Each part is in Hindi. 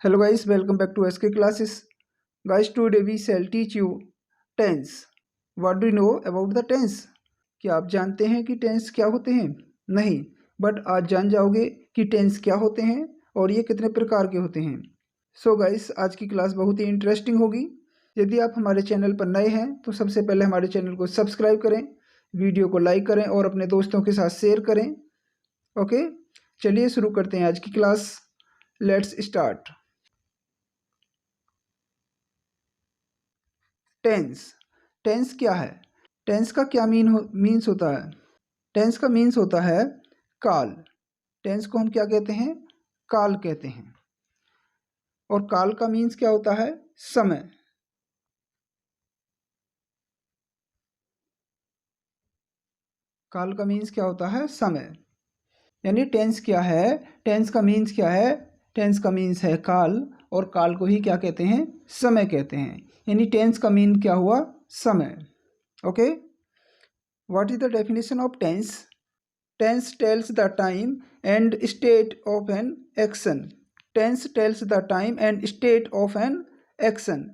Hello guys, welcome back to SK classes. Guys, today we shall teach you tense. What do you know about the tense? क्या आप जानते हैं कि टेंस क्या होते हैं? नहीं, बट आज जान जाओगे कि टेंस क्या होते हैं और ये कितने प्रकार के होते हैं। सो गाइस, आज की क्लास बहुत ही इंटरेस्टिंग होगी। यदि आप हमारे चैनल पर नए हैं तो सबसे पहले हमारे चैनल को सब्सक्राइब करें, वीडियो को लाइक करें और अपने दोस्तों के साथ शेयर करें। ओके, चलिए शुरू करते हैं आज की class. Let's start. Tense. Tense क्या है? टेंस का क्या मीन्स होता है? टेंस का मीन्स होता है काल। टेंस को हम क्या कहते हैं? काल कहते हैं। और काल का मीन्स क्या होता है? समय। काल का मीन्स क्या होता है? समय। यानी टेंस क्या है? टेंस का मीन्स क्या है? टेंस का मीन्स है काल, और काल को ही क्या कहते हैं? समय कहते हैं। यानी टेंस का मीन क्या हुआ? समय। Okay, what is the definition of tense? Tense tells the time and state of an action. Tense tells the time and state of an action.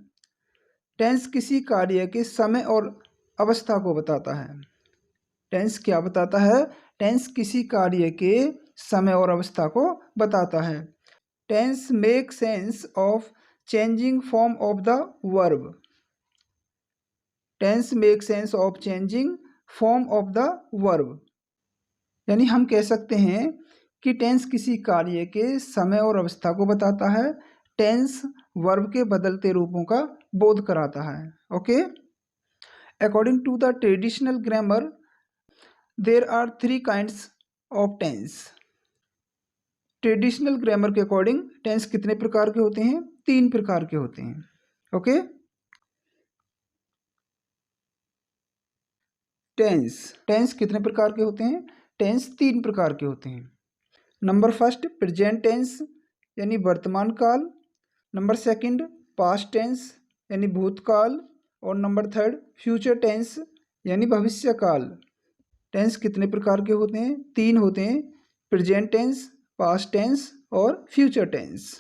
Tense किसी कार्य के समय और अवस्था को बताता है। Tense क्या बताता है? Tense किसी कार्य के समय और अवस्था को बताता है। Tense make sense of changing form of the verb. Tense make sense of changing form of the verb. यानी हम कह सकते हैं कि टेंस किसी कार्य के समय और अवस्था को बताता है। टेंस वर्ब के बदलते रूपों का बोध कराता है। Okay, according to the traditional grammar there are 3 kinds of tense. Traditional grammar के अकॉर्डिंग टेंस कितने प्रकार के होते हैं? 3 प्रकार के होते हैं। ओके, टेंस कितने प्रकार के होते हैं? टेंस 3 प्रकार के होते हैं। नंबर फर्स्ट प्रेजेंट टेंस यानी वर्तमान काल। नंबर सेकंड पास्ट टेंस यानी भूतकाल। और नंबर थर्ड फ्यूचर टेंस यानी भविष्य काल। टेंस कितने प्रकार के होते हैं? 3 होते हैं, प्रेजेंट टेंस, पास्ट टेंस और फ्यूचर टेंस।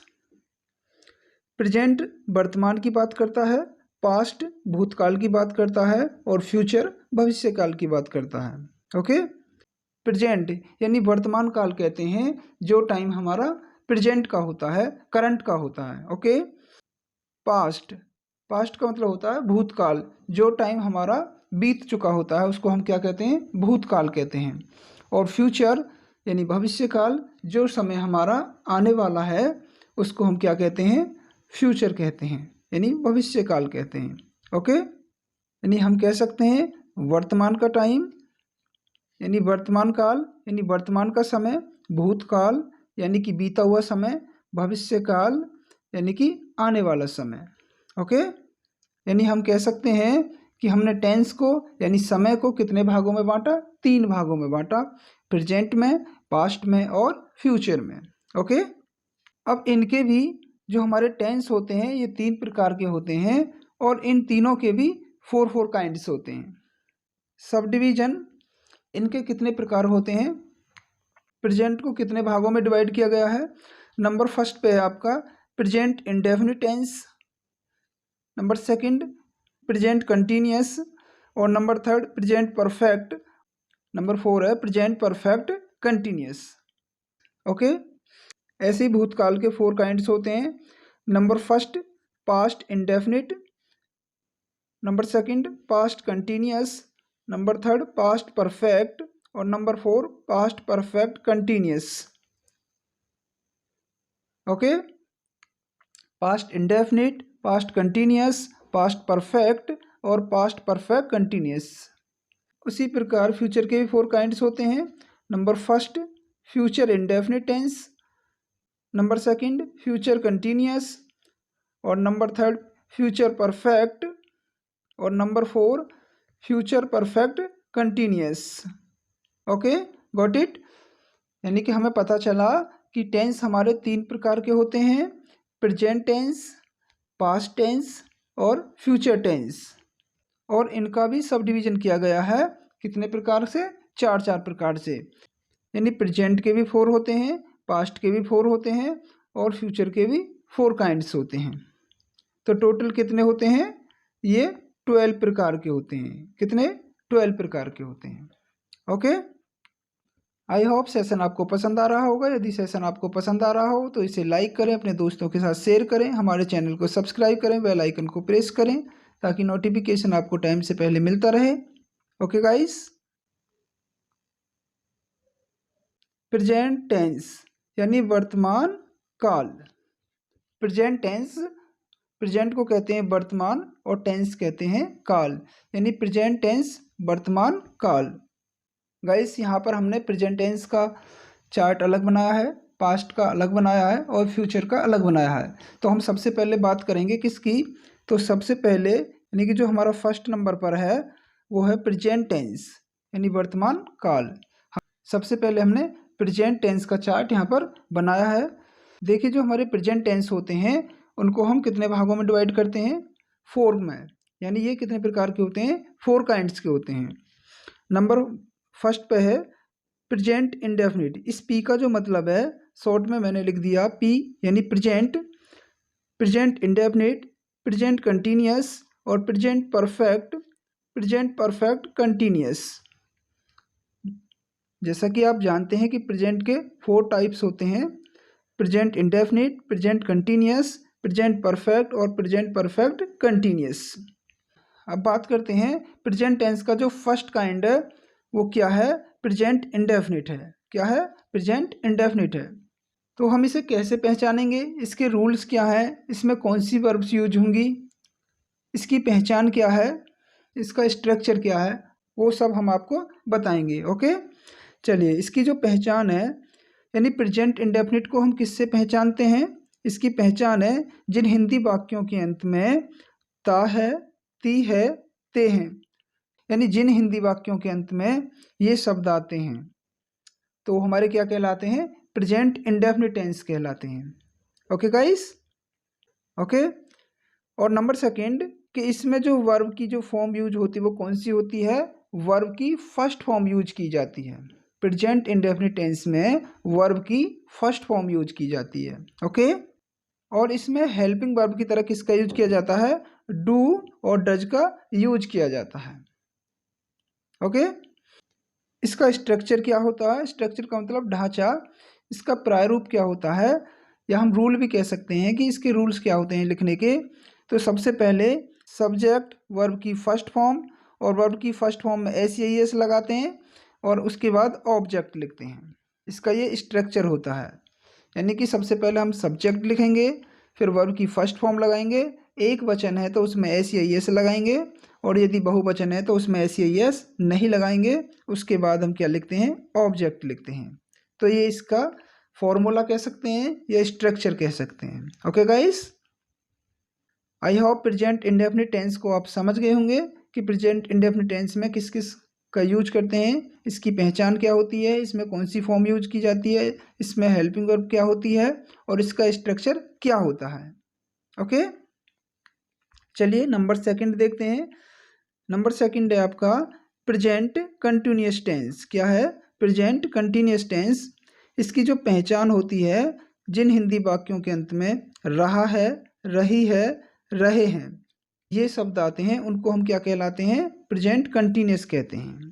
प्रेजेंट वर्तमान की बात करता है, पास्ट भूतकाल की बात करता है और फ्यूचर भविष्य काल की बात करता है। ओके, प्रेजेंट यानी वर्तमान काल कहते हैं जो टाइम हमारा प्रेजेंट का होता है, करंट का होता है। ओके, पास्ट का मतलब होता है भूतकाल, जो टाइम हमारा बीत चुका होता है उसको हम क्या कहते हैं? भूतकाल कहते हैं। और फ्यूचर यानी भविष्य काल, जो समय हमारा आने वाला है उसको हम क्या कहते हैं? फ्यूचर कहते हैं, यानी भविष्य काल कहते हैं। ओके, यानी हम कह सकते हैं वर्तमान का टाइम यानी वर्तमान काल यानी वर्तमान का समय, भूतकाल यानी कि बीता हुआ समय, भविष्य काल यानी कि आने वाला समय। ओके, यानी हम कह सकते हैं कि हमने टेंस को यानी समय को कितने भागों में बांटा? 3 भागों में बांटा, प्रेजेंट में, पास्ट में और फ्यूचर में। ओके, अब इनके भी जो हमारे टेंस होते हैं ये 3 प्रकार के होते हैं और इन तीनों के भी 4 काइंड्स होते हैं। सब डिवीजन इनके कितने प्रकार होते हैं? प्रेजेंट को कितने भागों में डिवाइड किया गया है? नंबर फर्स्ट पे है आपका present indefinite tense, number second present continuous और number third present perfect, number 4 है प्रेजेंट परफेक्ट कंटिन्यूअस। ओके, ऐसे ही भूतकाल के 4 काइंड्स होते हैं। Number first past indefinite, number second past continuous, number third past perfect और number 4 past perfect continuous. Okay, past indefinite, past continuous, past perfect और पास्ट परफेक्ट कंटिन्यूअस। उसी प्रकार फ्यूचर के भी 4 काइंड्स होते हैं। Number first future indefinite tense, number second future continuous और नंबर थर्ड फ्यूचर परफेक्ट और number 4 future perfect continuous. Okay, got it? यानी कि हमें पता चला कि टेंस हमारे 3 प्रकार के होते हैं, प्रेजेंट टेंस, पास्ट टेंस और फ्यूचर टेंस। और इनका भी सब डिवीजन किया गया है कितने प्रकार से? 4 प्रकार से। यानी प्रेजेंट के भी 4 होते हैं, पास्ट के भी 4 होते हैं और फ्यूचर के भी 4 काइंड्स होते हैं। तो टोटल कितने होते हैं? ये 12 प्रकार के होते हैं। कितने? 12 प्रकार के होते हैं। ओके, आई होप सेशन आपको पसंद आ रहा होगा। यदि सेशन आपको पसंद आ रहा हो तो इसे लाइक करें, अपने दोस्तों के साथ शेयर करें, हमारे चैनल को सब्सक्राइब करें, बेल आइकन को प्रेस करें ताकि नोटिफिकेशन आपको टाइम से पहले मिलता रहे। ओके गाइस, प्रेजेंट टेंस यानी वर्तमान काल। प्रेजेंट टेंस, प्रेजेंट को कहते हैं वर्तमान और टेंस कहते हैं काल, यानी प्रेजेंट टेंस वर्तमान काल। गाइस, यहाँ पर हमने प्रेजेंट टेंस का चार्ट अलग बनाया है, पास्ट का अलग बनाया है और फ्यूचर का अलग बनाया है। तो हम सबसे पहले बात करेंगे किसकी? तो सबसे पहले यानी कि जो हमारा फर्स्ट नंबर पर है वो है प्रेजेंट टेंस यानी वर्तमान काल। सबसे पहले हमने प्रेजेंट टेंस का चार्ट यहाँ पर बनाया है। देखिए, जो हमारे प्रेजेंट टेंस होते हैं उनको हम कितने भागों में डिवाइड करते हैं? 4 में। यानी ये कितने प्रकार के होते हैं? 4 काइंड्स के होते हैं। नंबर फर्स्ट पे है प्रेजेंट इंडेफिनिट। इस पी का जो मतलब है शॉर्ट में मैंने लिख दिया पी, यानी present, present indefinite, present continuous और present perfect, present perfect continuous. जैसा कि आप जानते हैं कि प्रेजेंट के 4 टाइप्स होते हैं, present indefinite, present continuous, present perfect और प्रेजेंट परफेक्ट कंटिन्यूअस। अब बात करते हैं प्रेजेंट टेंस का जो फर्स्ट काइंड है वो क्या है? प्रेजेंट इंडेफिनिट है। क्या है? प्रेजेंट इंडेफिनिट है। तो हम इसे कैसे पहचानेंगे? इसके रूल्स क्या हैं? इसमें कौन सी वर्ब्स यूज होंगी? इसकी पहचान क्या है? इसका स्ट्रक्चर क्या है? वो सब हम आपको बताएंगे। ओके, चलिए, इसकी जो पहचान है यानी प्रेजेंट इंडेफिनिट को हम किससे पहचानते हैं? इसकी पहचान है जिन हिंदी वाक्यों के अंत में ता है, ती है, ते हैं, यानी जिन हिंदी वाक्यों के अंत में ये शब्द आते हैं तो हमारे क्या कहलाते हैं? प्रेजेंट इंडेफिनिट टेंस कहलाते हैं। Okay guys, okay. और नंबर सेकंड कि इसमें जो वर्ब की जो फॉर्म यूज होती है वो कौन सी होती है? वर्ब की फर्स्ट फॉर्म यूज की जाती है। प्रेजेंट इंडेफिनिट टेंस में वर्ब की फर्स्ट फॉर्म यूज की जाती है। ओके, और इसमें हेल्पिंग वर्ब की तरह किसका यूज किया जाता है? डू और डज का यूज किया जाता है। ओके, इसका स्ट्रक्चर क्या होता है? स्ट्रक्चर का मतलब ढांचा। इसका प्रारूप क्या होता है, या हम रूल भी कह सकते हैं कि इसके रूल्स क्या होते हैं लिखने के। तो सबसे पहले सब्जेक्ट वर्ब की फर्स्ट फॉर्म, और वर्ब की फर्स्ट फॉर्म में एस या एस लगाते हैं और उसके बाद ऑब्जेक्ट लिखते हैं। इसका ये स्ट्रक्चर होता है, यानी कि सबसे पहले हम सब्जेक्ट लिखेंगे, फिर वर्ब की फर्स्ट फॉर्म लगाएंगे, एक वचन है तो उसमें एस या एस लगाएंगे, और यदि बहुवचन है तो उसमें एस या एस नहीं लगाएंगे। उसके बाद हम क्या लिखते हैं? ऑब्जेक्ट लिखते हैं। तो ये इसका फॉर्मूला कह सकते हैं या स्ट्रक्चर कह सकते हैं। Okay guys, I hope present indefinite tense को आप समझ गए होंगे कि प्रेजेंट इंडेफिनिट टेंस में किस किस का यूज करते हैं, इसकी पहचान क्या होती है, इसमें कौन सी फॉर्म यूज की जाती है, इसमें हेल्पिंग वर्ब क्या होती है और इसका स्ट्रक्चर क्या होता है। ओके, चलिए नंबर सेकंड देखते हैं। नंबर सेकंड है आपका प्रेजेंट कंटिन्यूअस टेंस। क्या है? Present continuous tense. इसकी जो पहचान होती है, जिन हिंदी वाक्यों के अंत में रहा है, रही है, रहे हैं ये शब्द आते हैं उनको हम क्या कहलाते हैं? प्रेजेंट कंटिन्यूअस कहते हैं।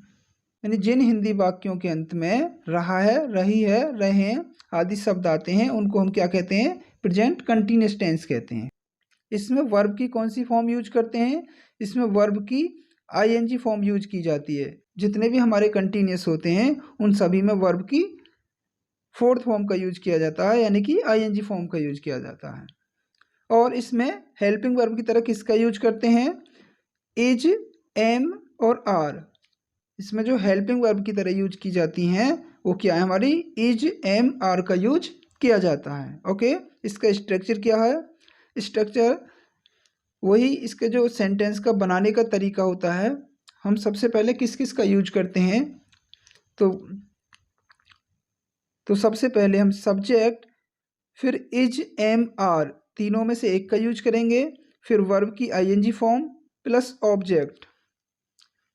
यानी जिन हिंदी वाक्यों के अंत में रहा है, रही है, रहे हैं आदि शब्द आते हैं उनको हम क्या कहते हैं? प्रेजेंट कंटिन्यूअस टेंस कहते हैं। इसमें वर्ब की कौन सी फॉर्म यूज करते हैं? इसमें वर्ब की आईएनजी फॉर्म यूज की जाती है। जितने भी हमारे कंटिन्यूअस होते हैं उन सभी में वर्ब की फोर्थ फॉर्म का यूज किया जाता है, यानी कि आईएनजी फॉर्म का यूज किया जाता है। और इसमें हेल्पिंग वर्ब की तरह किसका यूज करते हैं? इज, एम और आर। इसमें जो हेल्पिंग वर्ब की तरह यूज की जाती हैं वो क्या है? हमारी इज, एम, आर का यूज किया जाता है। ओके, इसका स्ट्रक्चर क्या है? स्ट्रक्चर वही इसके जो सेंटेंस का बनाने का तरीका होता है। हम सबसे पहले किस किस का यूज करते हैं? तो सबसे पहले हम सब्जेक्ट, फिर इज, एम, आर तीनों में से एक का यूज करेंगे, फिर वर्ब की आईएनजी फॉर्म प्लस ऑब्जेक्ट।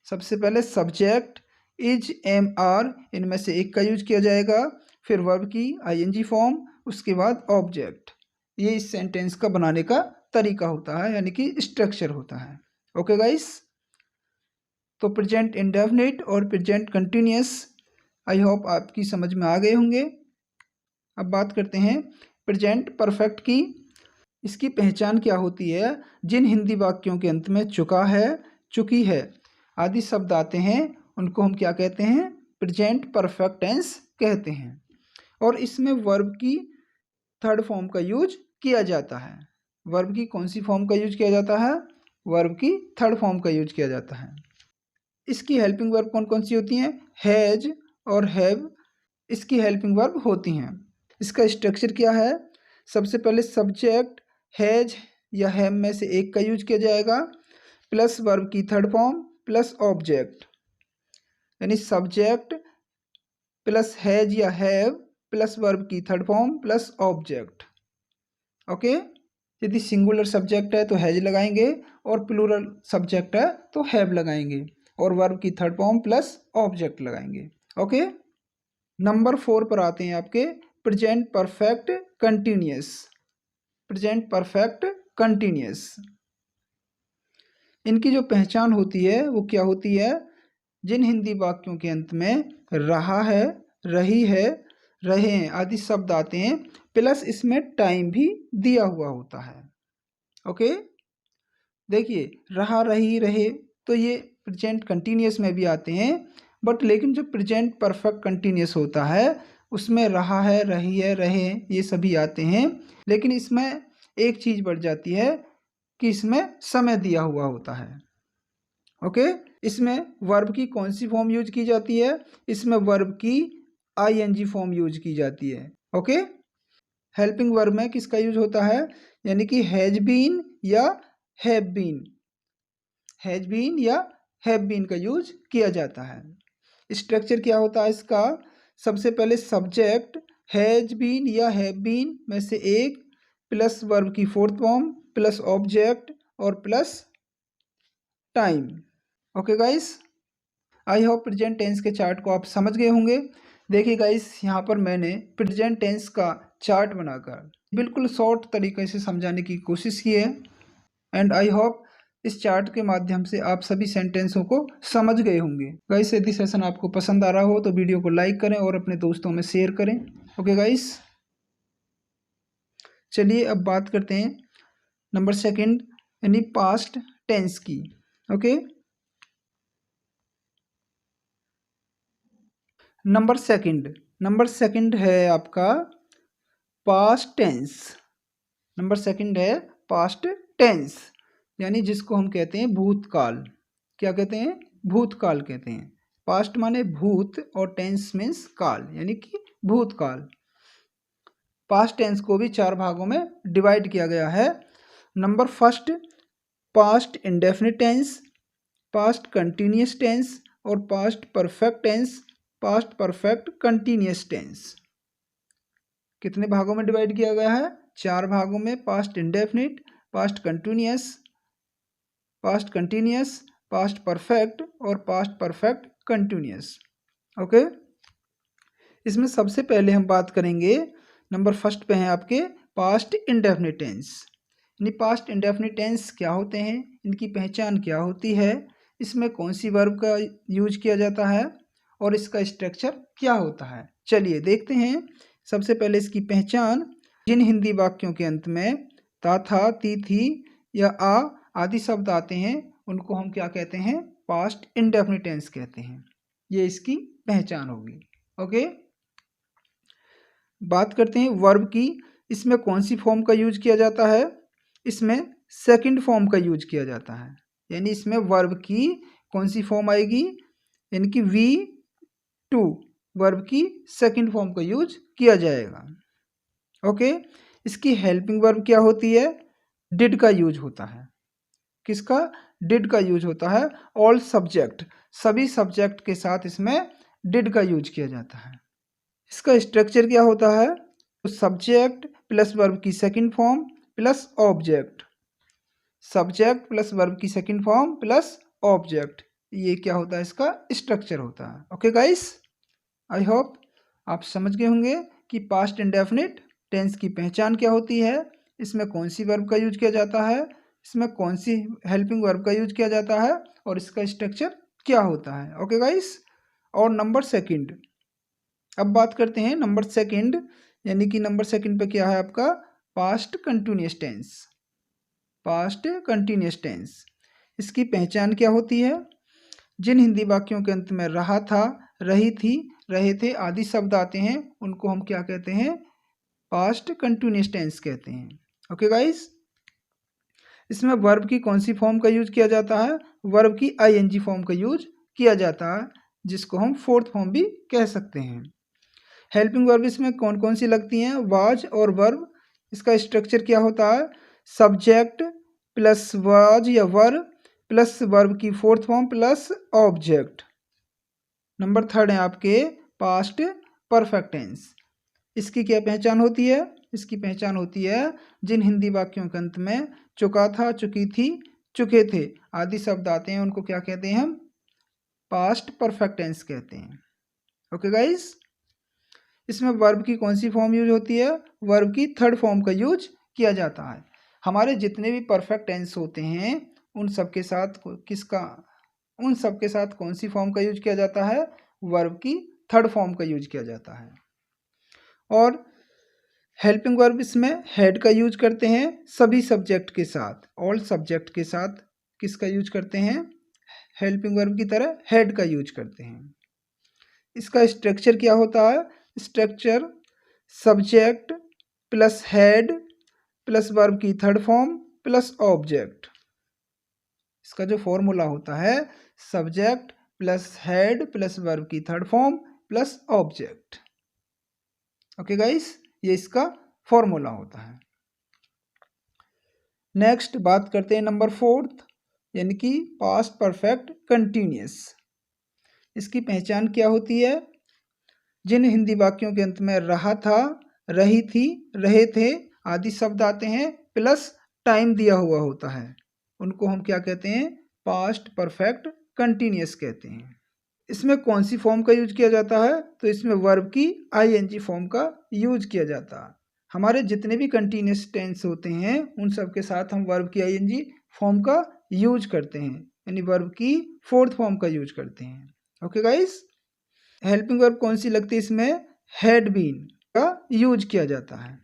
सबसे पहले सब्जेक्ट, इज, एम, आर इनमें से एक का यूज किया जाएगा, फिर वर्ब की आईएनजी फॉर्म, उसके बाद ऑब्जेक्ट। ये इस सेंटेंस का बनाने का तरीका होता है, यानी कि स्ट्रक्चर होता है। ओके गाइस, तो प्रेजेंट इंडेफिनिट और प्रेजेंट कंटिन्यूअस आई होप आपकी समझ में आ गए होंगे। अब बात करते हैं प्रेजेंट परफेक्ट की। इसकी पहचान क्या होती है? जिन हिंदी वाक्यों के अंत में चुका है, चुकी है आदि शब्द आते हैं उनको हम क्या कहते हैं? प्रेजेंट परफेक्ट टेंस कहते हैं। और इसमें वर्ब की थर्ड फॉर्म का यूज किया जाता है। वर्ब की कौन सी फॉर्म का यूज किया जाता है? वर्ब की थर्ड फॉर्म का यूज किया जाता है। इसकी हेल्पिंग वर्ब कौन कौन सी होती हैं? हैज और हैव इसकी हेल्पिंग वर्ब होती हैं। इसका स्ट्रक्चर क्या है? सबसे पहले सब्जेक्ट हैज या हैव में से एक का यूज किया जाएगा, प्लस वर्ब की थर्ड फॉर्म प्लस ऑब्जेक्ट, यानी सब्जेक्ट प्लस हैज या हैव प्लस वर्ब की third form plus object. Okay, यदि सिंगुलर सब्जेक्ट है तो हैज लगाएंगे और प्लूरल सब्जेक्ट है तो हैव लगाएंगे और वर्ब की थर्ड फॉर्म प्लस ऑब्जेक्ट लगाएंगे। ओके, नंबर 4 पर आते हैं आपके present perfect continuous. Present perfect continuous, इनकी जो पहचान होती है वो क्या होती है? जिन हिंदी वाक्यों के अंत में रहा है, रही है, रहे हैं आदि शब्द आते हैं, प्लस इसमें टाइम भी दिया हुआ होता है। ओके, देखिए रहा, रही, रहे तो ये प्रेजेंट कंटिन्यूअस में भी आते हैं, बट लेकिन जो प्रेजेंट परफेक्ट कंटिन्यूअस होता है उसमें रहा है, रही है, रहे ये सभी आते हैं, लेकिन इसमें एक चीज़ बढ़ जाती है कि इसमें समय दिया हुआ होता है। ओके, इसमें वर्ब की कौन सी फॉर्म यूज की जाती है? इसमें वर्ब की आईएनजी फॉर्म यूज की जाती है। ओके, हेल्पिंग वर्ब में किसका यूज होता है? यानी कि हैज बीन या हैव बीन, हैज बीन या हैव बीन का यूज किया जाता है। स्ट्रक्चर क्या होता है इसका? सबसे पहले सब्जेक्ट हैज बीन या हैव बीन में से एक प्लस वर्ब की फोर्थ फॉर्म प्लस ऑब्जेक्ट और plus time. Okay guys, I hope present tense के चार्ट को आप समझ गए होंगे। देखिए गाइस, यहाँ पर मैंने प्रेजेंट टेंस का चार्ट बनाकर बिल्कुल शॉर्ट तरीके से समझाने की कोशिश की है, एंड आई होप इस चार्ट के माध्यम से आप सभी सेंटेंसों को समझ गए होंगे। गाइस, यदि सेशन आपको पसंद आ रहा हो तो वीडियो को लाइक करें और अपने दोस्तों में शेयर करें। ओके गाइस, चलिए अब बात करते हैं नंबर 2 यानी पास्ट टेंस की। ओके, नंबर 2 है आपका पास्ट टेंस। नंबर 2 है पास्ट टेंस, यानी जिसको हम कहते हैं भूतकाल। क्या कहते हैं? भूतकाल कहते हैं। पास्ट माने भूत और टेंस मीन्स काल, यानी कि भूतकाल। पास्ट टेंस को भी 4 भागों में डिवाइड किया गया है। Number 1 past indefinite tense, past continuous tense और past perfect tense, past perfect continuous tense. कितने भागों में डिवाइड किया गया है? 4 भागों में। Past indefinite, past continuous, past perfect और पास्ट परफेक्ट कंटिन्यूअस। ओके, इसमें सबसे पहले हम बात करेंगे नंबर 1 पे हैं आपके पास्ट इंडेफिनिट टेंस। यानी पास्ट इंडेफिनिट टेंस क्या होते हैं, इनकी पहचान क्या होती है, इसमें कौन सी वर्ब का यूज किया जाता है और इसका स्ट्रक्चर क्या होता है। चलिए देखते हैं। सबसे पहले इसकी पहचान, जिन हिंदी वाक्यों के अंत में ता, था, ती, थी या आ आदि शब्द आते हैं उनको हम क्या कहते हैं? पास्ट इंडेफिनिट टेंस कहते हैं। ये इसकी पहचान होगी। ओके, बात करते हैं वर्ब की। इसमें कौन सी फॉर्म का यूज किया जाता है? इसमें सेकंड फॉर्म का यूज किया जाता है, यानी इसमें वर्ब की कौन सी फॉर्म आएगी? यानी कि V2 वर्ब की सेकंड फॉर्म का यूज किया जाएगा। ओके, इसकी हेल्पिंग वर्ब क्या होती है? डिड का यूज होता है। किसका? डिड का यूज होता है। ऑल सब्जेक्ट, सभी सब्जेक्ट के साथ इसमें डिड का यूज किया जाता है। इसका स्ट्रक्चर क्या होता है? तो सब्जेक्ट प्लस वर्ब की second form plus object, subject plus verb की सेकंड फॉर्म प्लस ऑब्जेक्ट, ये क्या होता है? इसका स्ट्रक्चर होता है। ओके गाइस, आई होप आप समझ गए होंगे कि पास्ट इंडेफिनिट टेंस की पहचान क्या होती है, इसमें कौन सी वर्ब का यूज किया जाता है, इसमें कौन सी हेल्पिंग वर्ब का यूज किया जाता है और इसका स्ट्रक्चर क्या होता है। Okay guys. और नंबर सेकंड, अब बात करते हैं नंबर सेकंड, यानी कि नंबर सेकंड पे क्या है आपका past continuous tense. Past continuous tense, इसकी पहचान क्या होती है? जिन हिंदी वाक्यों के अंत में रहा था, रही थी, रहे थे आदि शब्द आते हैं उनको हम क्या कहते हैं? पास्ट कंटिन्यूअस टेंस कहते हैं। Okay guys. इसमें वर्ब की कौन सी फॉर्म का यूज किया जाता है? वर्ब की आईएनजी फॉर्म का यूज किया जाता है, जिसको हम फोर्थ फॉर्म भी कह सकते हैं। हेल्पिंग वर्ब इसमें कौन कौन सी लगती हैं? वाज और वर्ब। इसका स्ट्रक्चर क्या होता है? सब्जेक्ट प्लस वाज या वर्ब प्लस वर्ब की fourth form plus object. Number third है आपके पास्ट परफेक्ट टेंस। इसकी क्या पहचान होती है? इसकी पहचान होती है जिन हिंदी वाक्यों के अंत में चुका था, चुकी थी, चुके थे आदि शब्द आते हैं उनको क्या कहते हैं? हम पास्ट परफेक्ट टेंस कहते हैं। Okay guys. इसमें वर्ब की कौन सी फॉर्म यूज होती है? वर्ब की थर्ड फॉर्म का यूज किया जाता है। हमारे जितने भी परफेक्ट टेंस होते हैं उन सब के साथ उन सब के साथ कौन सी फॉर्म का यूज किया जाता है? वर्ब की थर्ड फॉर्म का यूज किया जाता है। और हेल्पिंग वर्ब इसमें हेड का यूज करते हैं सभी सब्जेक्ट के साथ, ऑल सब्जेक्ट के साथ किसका यूज करते हैं? हेल्पिंग वर्ब की तरह हेड का यूज करते हैं। इसका स्ट्रक्चर क्या होता है? Structure subject plus had plus verb की थर्ड फॉर्म प्लस ऑब्जेक्ट। इसका जो फॉर्मूला होता है subject plus had plus verb की third form plus object. Okay guys, ये इसका फॉर्मूला होता है। नेक्स्ट बात करते हैं नंबर फोर्थ, यानी कि पास्ट परफेक्ट कंटिन्यूअस। इसकी पहचान क्या होती है? जिन हिंदी वाक्यों के अंत में रहा था, रही थी, रहे थे आदि शब्द आते हैं प्लस टाइम दिया हुआ होता है उनको हम क्या कहते हैं? पास्ट परफेक्ट कंटिन्यूअस कहते हैं। इसमें कौन सी फॉर्म का यूज किया जाता है? तो इसमें वर्ब की आईएनजी फॉर्म का यूज किया जाता है। हमारे जितने भी कंटिन्यूअस टेंस होते हैं उन सब के साथ हम वर्ब की आईएनजी फॉर्म का यूज करते हैं, यानी वर्ब की फोर्थ फॉर्म का यूज करते हैं। Okay guys. हेल्पिंग वर्ब कौन सी लगती है? इसमें हैड बीन का यूज किया जाता है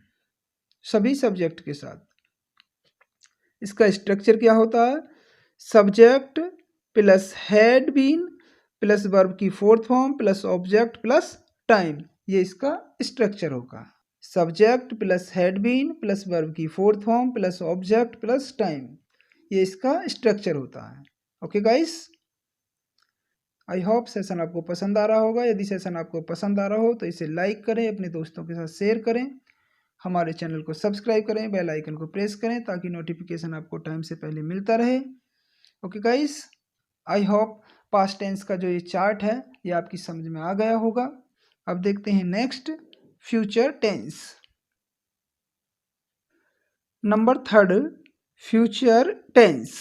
सभी सब्जेक्ट के साथ। इसका स्ट्रक्चर क्या होता है? Subject plus had been plus verb की fourth form plus object plus time, ये इसका स्ट्रक्चर होगा। Subject plus had been plus verb की fourth form plus object plus time, ये इसका स्ट्रक्चर होता है। Okay guys, I hope session आपको पसंद आ रहा होगा। यदि सेशन आपको पसंद आ रहा हो तो इसे लाइक करें, अपने दोस्तों के साथ शेयर करें, हमारे चैनल को सब्सक्राइब करें, बेल आइकन को प्रेस करें ताकि नोटिफिकेशन आपको टाइम से पहले मिलता रहे। Okay guys, I hope past tense का जो ये चार्ट है ये आपकी समझ में आ गया होगा। अब देखते हैं next future tense. Number third future tense.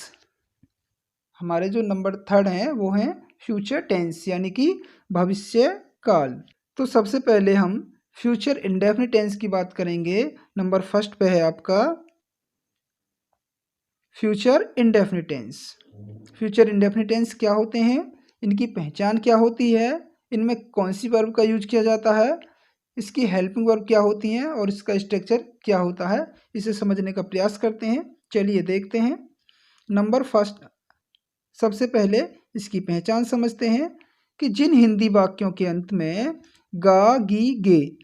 हमारे जो नंबर थर्ड हैं वो हैं फ्यूचर टेंस, यानी कि भविष्य काल। तो सबसे पहले हम फ्यूचर इंडेफिनिट टेंस की बात करेंगे। नंबर फर्स्ट पे है आपका future indefinite tense. Future indefinite tense क्या होते हैं? इनकी पहचान क्या होती है? इनमें कौन सी वर्ब का यूज किया जाता है? इसकी हेल्पिंग वर्ब क्या होती हैं और इसका स्ट्रक्चर क्या होता है? इसे समझने का प्रयास करते हैं। चलिए देखते हैं। नंबर फर्स्ट, सबसे पहले इसकी पहचान समझते हैं कि जिन हिंदी वाक्यों के अंत में गा, गी, गे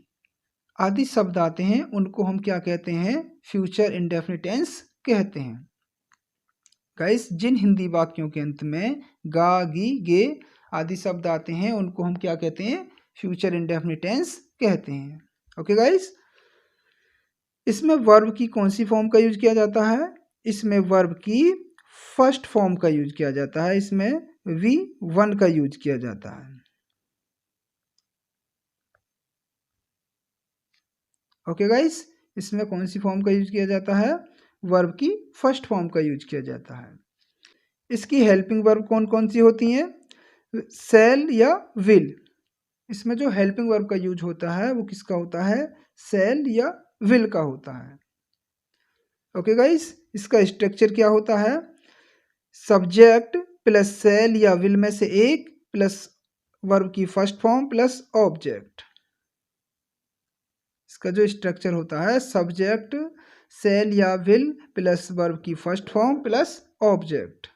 आदि शब्द आते हैं उनको हम क्या कहते हैं? फ्यूचर इंडेफिनिट टेंस कहते हैं। गाइस, जिन हिंदी वाक्यों के अंत में गा, गी, गे आदि शब्द आते हैं उनको हम क्या कहते हैं? फ्यूचर इंडेफिनिट टेंस कहते हैं। ओके गाइस, इसमें वर्ब की कौन सी फॉर्म का यूज किया जाता है? इसमें वर्ब की फर्स्ट फॉर्म का यूज किया जाता है। इसमें V1 का यूज किया जाता है। ओके गाइस, इसमें कौन सी फॉर्म का यूज किया जाता है? वर्ब की फर्स्ट फॉर्म का यूज किया जाता है। इसकी हेल्पिंग वर्ब कौन कौन सी होती हैं? सेल या विल। इसमें जो हेल्पिंग वर्ब का यूज होता है वो किसका होता है? सेल या विल का होता है। ओके गाइस, इसका स्ट्रक्चर क्या होता है? सब्जेक्ट प्लस सेल या विल में से एक प्लस वर्ब की फर्स्ट फॉर्म प्लस ऑब्जेक्ट। इसका जो स्ट्रक्चर होता है सब्जेक्ट सेल या विल प्लस वर्ब की फर्स्ट फॉर्म प्लस ऑब्जेक्ट।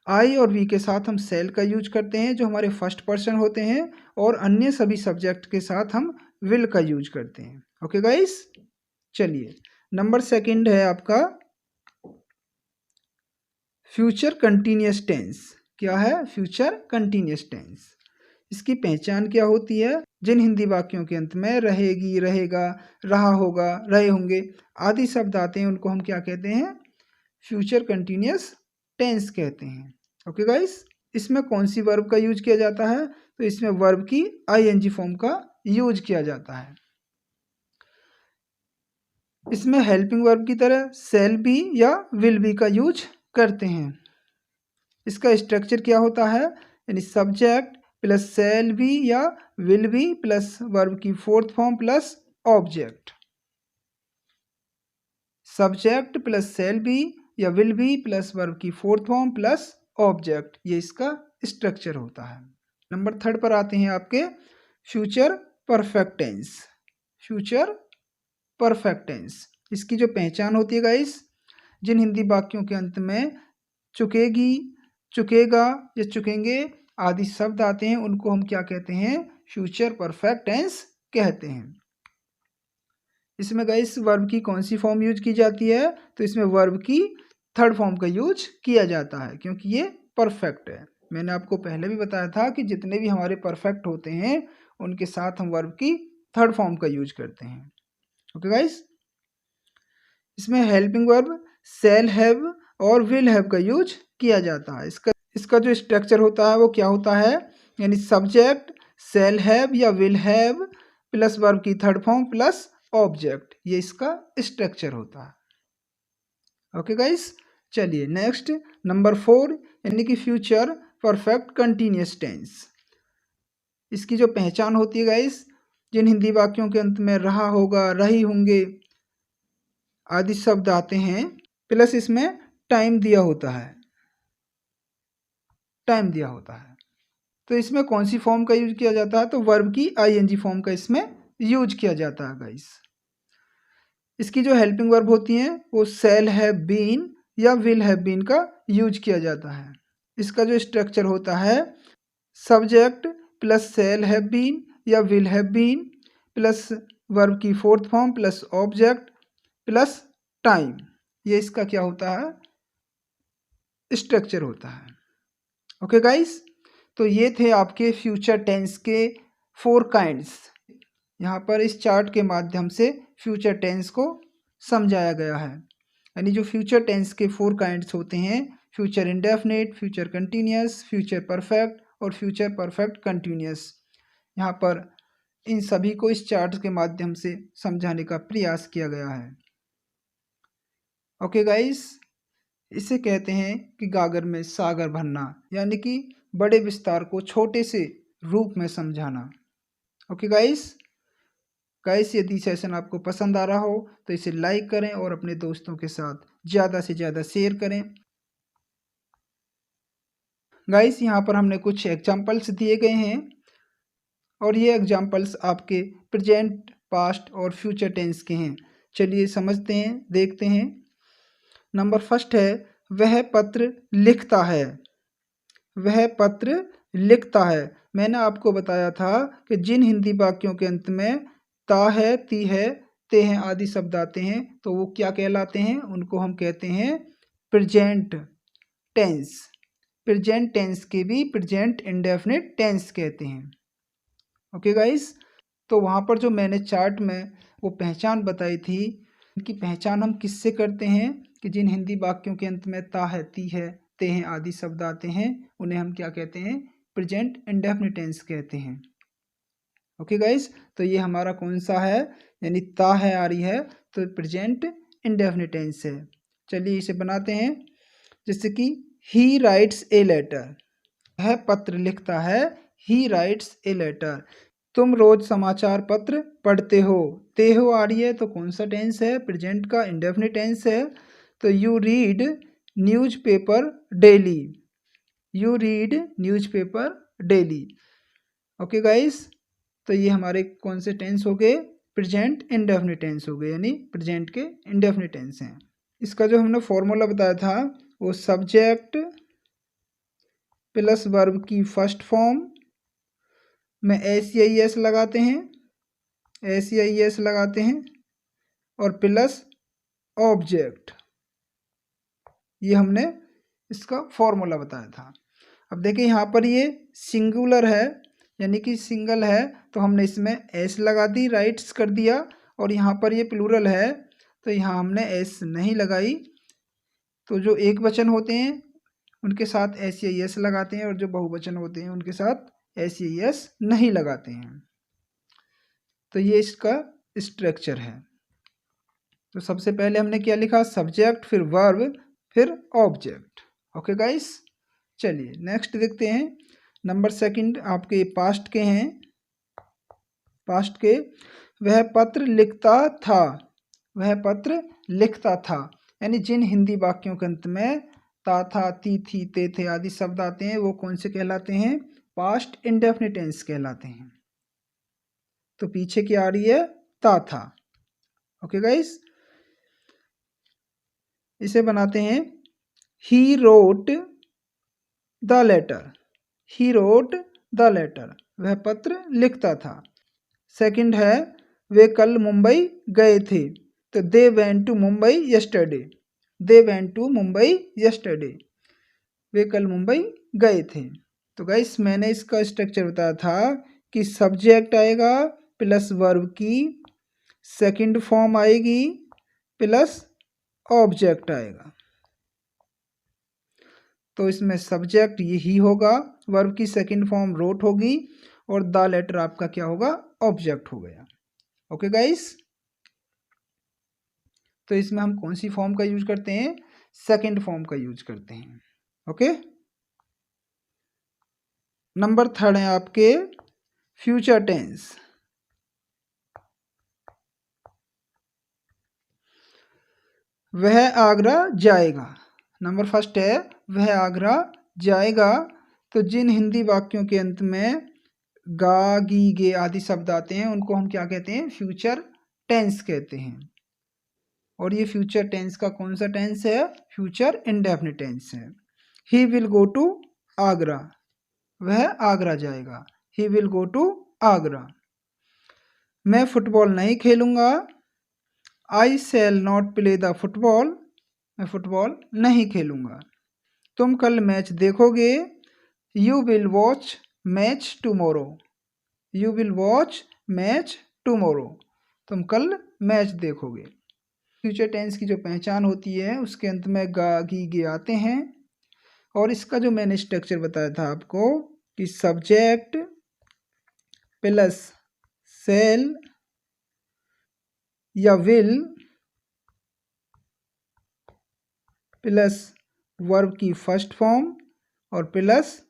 आई और वी के साथ हम सेल का यूज करते हैं जो हमारे फर्स्ट पर्सन होते हैं, और अन्य सभी सब्जेक्ट के साथ हम विल का यूज करते हैं। ओके गाइस, चलिए नंबर सेकंड है आपका फ्यूचर कंटिन्यूअस टेंस। क्या है? Future continuous tense. इसकी पहचान क्या होती है? जिन हिंदी वाक्यों के अंत में रहेगी, रहेगा, रहा होगा, रहे होंगे आदि शब्द आते हैं उनको हम क्या कहते हैं? फ्यूचर कंटिन्यूअस टेंस कहते हैं। ओके गाइस, इसमें कौन सी वर्ब का यूज किया जाता है? तो इसमें वर्ब की आईएनजी फॉर्म का यूज किया जाता है। इसमें हेल्पिंग वर्ब की तरह सेल बी या विल बी का यूज करते हैं। इसका स्ट्रक्चर क्या होता है? यानी सब्जेक्ट प्लस सेल बी या विल बी प्लस वर्ब की fourth form plus object. Subject plus shall be या विल बी प्लस वर्ब की फोर्थ फॉर्म प्लस ऑब्जेक्ट, ये इसका स्ट्रक्चर होता है। नंबर थर्ड पर आते हैं आपके future perfect tense. Future perfect tense, इसकी जो पहचान होती है गाइस, जिन हिंदी वाक्यों के अंत में चुकेगी, चुकेगा या चुकेंगे आदि शब्द आते हैं उनको हम क्या कहते हैं? फ्यूचर परफेक्ट टेंस कहते हैं। इसमें गाइस वर्ब की कौन सी फॉर्म यूज की जाती है? तो इसमें वर्ब की थर्ड फॉर्म का यूज किया जाता है क्योंकि ये परफेक्ट है। मैंने आपको पहले भी बताया था कि जितने भी हमारे परफेक्ट होते हैं उनके साथ हम वर्ब की थर्ड फॉर्म का यूज करते हैं। ओके गाइस, इसमें हेल्पिंग वर्ब शैल हैव और विल हैव का यूज किया जाता है। इसका जो स्ट्रक्चर होता है वो क्या होता है? यानी सब्जेक्ट शैल हैव या विल हैव प्लस वर्ब की थर्ड फॉर्म प्लस ऑब्जेक्ट, ये इसका स्ट्रक्चर होता है। ओके गाइस, चलिए नेक्स्ट नंबर 4 यानी कि फ्यूचर परफेक्ट कंटिन्यूअस टेंस। इसकी जो पहचान होती है गाइस, जिन हिंदी वाक्यों के अंत में रहा होगा, रही होंगे आदि शब्द आते हैं प्लस इसमें टाइम दिया होता है, टाइम दिया होता है। तो इसमें कौन सी फॉर्म का यूज किया जाता है? तो वर्ब की आईएनजी फॉर्म का इसमें यूज किया जाता है गाइस। इसकी जो हेल्पिंग वर्ब होती हैं वो शैल हैव बीन या विल हैव बीन का यूज किया जाता है। इसका जो स्ट्रक्चर होता है subject plus shall have been या will have been plus verb की fourth form plus object plus time, ये इसका क्या होता है? स्ट्रक्चर होता है। ओके गाइस, तो ये थे आपके फ्यूचर टेंस के 4 काइंड्स। यहाँ पर इस चार्ट के माध्यम से फ्यूचर टेंस को समझाया गया है। यानी जो फ्यूचर टेंस के 4 काइंड्स होते हैं, future indefinite, future continuous, future perfect और फ्यूचर परफेक्ट कंटिन्यूअस, यहाँ पर इन सभी को इस चार्ट के माध्यम से समझाने का प्रयास किया गया है। ओके गाइस, इसे कहते हैं कि गागर में सागर भरना, यानी कि बड़े विस्तार को छोटे से रूप में समझाना। ओके गाइस, यदि सेशन आपको पसंद आ रहा हो तो इसे लाइक करें और अपने दोस्तों के साथ ज़्यादा से ज़्यादा शेयर करें। गाइस, यहाँ पर हमने कुछ एग्जाम्पल्स दिए गए हैं और ये एग्जाम्पल्स आपके प्रेजेंट, पास्ट और फ्यूचर टेंस के हैं। चलिए समझते हैं, देखते हैं। नंबर फर्स्ट है वह पत्र लिखता है। वह पत्र लिखता है। मैंने आपको बताया था कि जिन हिंदी वाक्यों के अंत में ता है, ती है, ते हैं आदि शब्द आते हैं तो वो क्या कहलाते हैं? उनको हम कहते हैं प्रेजेंट टेंस। प्रेजेंट टेंस के भी प्रेजेंट इंडेफिनिट टेंस कहते हैं। ओके गाइस, तो वहाँ पर जो मैंने चार्ट में वो पहचान बताई थी, इनकी पहचान हम किससे करते हैं कि जिन हिंदी वाक्यों के अंत में ता है, ती है, ते हैं आदि शब्द आते हैं उन्हें हम क्या कहते हैं? प्रेजेंट इंडेफिनिट टेंस कहते हैं। ओके गाइस, तो ये हमारा कौन सा है? यानी ता है आ रही है तो प्रेजेंट इंडेफिनिट टेंस है। चलिए इसे बनाते हैं। जैसे कि ही राइट्स ए लेटर, वह पत्र लिखता है। ही राइट्स ए लेटर, तुम रोज समाचार पत्र पढ़ते हो, ते हो आ रही है तो कौन सा टेंस है? प्रेजेंट का इंडेफिनिट टेंस है। तो you read newspaper daily, you read newspaper daily. Okay guys, तो ये हमारे कौन से टेंस हो गए? प्रेजेंट इंडेफिनिट टेंस हो गए, यानी प्रेजेंट के इंडेफिनिट टेंस हैं। इसका जो हमने फॉर्मूला बताया था वो सब्जेक्ट प्लस वर्ब की फर्स्ट फॉर्म में एस लगाते हैं, एस लगाते हैं और प्लस ऑब्जेक्ट, ये हमने इसका फॉर्मूला बताया था। अब देखिए यहाँ पर ये सिंगुलर है यानी कि सिंगल है, तो हमने इसमें एस लगा दी, राइट्स कर दिया। और यहाँ पर ये प्लूरल है तो यहाँ हमने एस नहीं लगाई। तो जो एक वचन होते हैं उनके साथ एस लगाते हैं और जो बहुवचन होते हैं उनके साथ एस नहीं लगाते हैं। तो ये इसका स्ट्रक्चर है। तो सबसे पहले हमने क्या लिखा? सब्जेक्ट, फिर वर्ब, फिर ऑब्जेक्ट। ओके गाइस, चलिए नेक्स्ट देखते हैं। नंबर सेकंड आपके पास्ट के हैं। पास्ट के, वह पत्र लिखता था, वह पत्र लिखता था, यानी जिन हिंदी वाक्यों के अंत में ता, था, ती, थी, ते, थे आदि शब्द आते हैं वो कौन से कहलाते हैं? पास्ट इंडेफिनिट टेंस कहलाते हैं। तो पीछे क्या आ रही है? ता, था। ओके गाइस, इसे बनाते हैं he wrote the letter, he wrote the letter, वह पत्र लिखता था। सेकंड है वे कल मुंबई गए थे, तो they went to Mumbai yesterday, they went to Mumbai yesterday, वे कल मुंबई गए थे। तो गाइस मैंने इसका स्ट्रक्चर बताया था कि सब्जेक्ट आएगा प्लस वर्ब की सेकंड फॉर्म आएगी प्लस ऑब्जेक्ट आएगा। तो इसमें सब्जेक्ट यही होगा, वर्ब की सेकंड फॉर्म रोट होगी और द लेटर आपका क्या होगा? ऑब्जेक्ट हो गया। ओके गाइस, तो इसमें हम कौन सी फॉर्म का यूज करते हैं? सेकंड फॉर्म का यूज करते हैं। ओके, नंबर थर्ड है आपके फ्यूचर टेंस। वह आगरा जाएगा, नंबर फर्स्ट है वह आगरा जाएगा। तो जिन हिंदी वाक्यों के अंत में गा, गी, गे आदि शब्द आते हैं उनको हम क्या कहते हैं? फ्यूचर टेंस कहते हैं। और ये फ्यूचर टेंस का कौन सा टेंस है? फ्यूचर इंडेफिनिट टेंस है। He will go to Agra, वह आगरा जाएगा, he will go to Agra. मैं फुटबॉल नहीं खेलूंगा, I shall not play the football, मैं फुटबॉल नहीं खेलूंगा। तुम कल मैच देखोगे, you will watch match tomorrow, you will watch match tomorrow, तुम कल मैच देखोगे। फ्यूचर टेंस की जो पहचान होती है उसके अंत में गा, गी, गे आते हैं। और इसका जो मैंने स्ट्रक्चर बताया था आपको कि सब्जेक्ट प्लस सेल या विल प्लस वर्ब की फर्स्ट फॉर्म और प्लस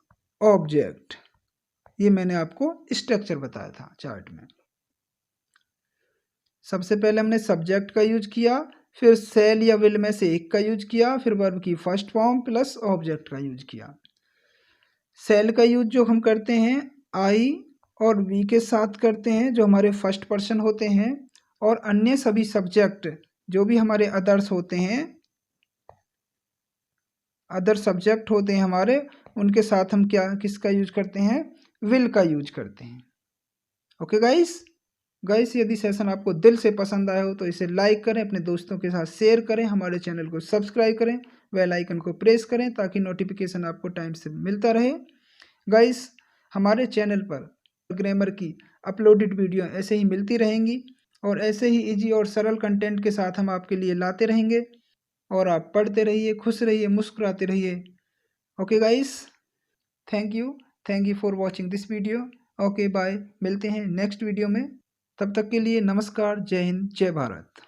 ऑब्जेक्ट, ये मैंने आपको स्ट्रक्चर बताया था चार्ट में। सबसे पहले हमने सब्जेक्ट का यूज किया, फिर सेल या विल में से एक का यूज किया, फिर वर्ब की फर्स्ट फॉर्म प्लस ऑब्जेक्ट का यूज किया। सेल का यूज जो हम करते हैं आई और वी के साथ करते हैं जो हमारे फर्स्ट पर्सन होते हैं, और अन्य सभी सब्जेक्ट जो भी हमारे अदर्स होते हैं, अदर सब्जेक्ट होते हैं हमारे, उनके साथ हम क्या किसका यूज करते हैं? विल का यूज करते हैं। ओके गाइस, गाइस यदि सेशन आपको दिल से पसंद आया हो तो इसे लाइक करें, अपने दोस्तों के साथ शेयर करें, हमारे चैनल को सब्सक्राइब करें, बेल आइकन को प्रेस करें ताकि नोटिफिकेशन आपको टाइम से मिलता रहे। गाइस हमारे चैनल पर ग्रामर की अपलोडेड वीडियो ऐसे ही मिलती रहेंगी और ऐसे ही इजी और सरल कंटेंट के साथ हम आपके लिए लाते रहेंगे। और आप पढ़ते रहिए, खुश रहिए, मुस्कुराते रहिए। Okay guys, thank you for watching this video. Okay bye, मिलते हैं नेक्स्ट वीडियो में। तब तक के लिए नमस्कार, जय हिंद, जय भारत।